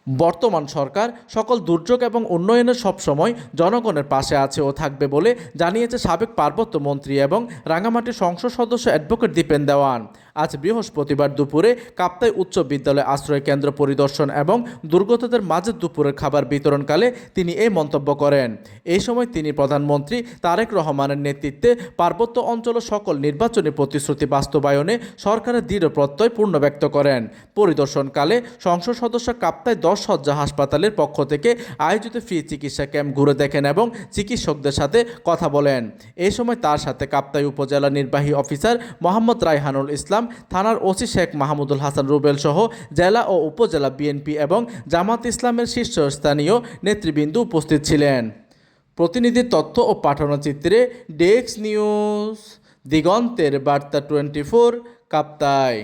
বর্তমান সরকার সকল দুর্যোগ এবং উন্নয়নের সবসময় জনগণের পাশে আছে ও থাকবে বলে জানিয়েছে সাবেক পার্বত্য মন্ত্রী এবং রাঙামাটি সংসদ সদস্য অ্যাডভোকেট দীপেন দেওয়ান। আজ বৃহস্পতিবার দুপুরে কাপ্তাই উচ্চ বিদ্যালয় আশ্রয় কেন্দ্র পরিদর্শন এবং দুর্গতদের মাঝে দুপুরের খাবার বিতরণকালে তিনি এই মন্তব্য করেন। এই সময় তিনি প্রধানমন্ত্রী তারেক রহমানের নেতৃত্বে পার্বত্য অঞ্চলের সকল নির্বাচনী প্রতিশ্রুতি বাস্তবায়নে সরকারের দৃঢ় প্রত্যয় পূর্ণ ব্যক্ত করেন। পরিদর্শনকালে সংসদ সদস্য কাপ্তাই 10 শয্যা হাসপাতালের পক্ষ থেকে আয়োজিত ফ্রি চিকিৎসা ক্যাম্প ঘুরে দেখেন এবং চিকিৎসকদের সাথে কথা বলেন। এই সময় তার সাথে কাপ্তাই উপজেলা নির্বাহী অফিসার মোহাম্মদ রায়হানুল ইসলাম, থানার ওসি শেখ মাহমুদুল হাসান রুবেল সহ জেলা ও উপজেলা বিএনপি এবং জামাত ইসলামের শীর্ষস্থানীয় নেতৃবৃন্দ উপস্থিত ছিলেন। প্রতিনিধির তথ্য ও পাঠানো চিত্রে ডেস্ক নিউজ, দিগন্তের বার্তা 24, কাপ্তাই।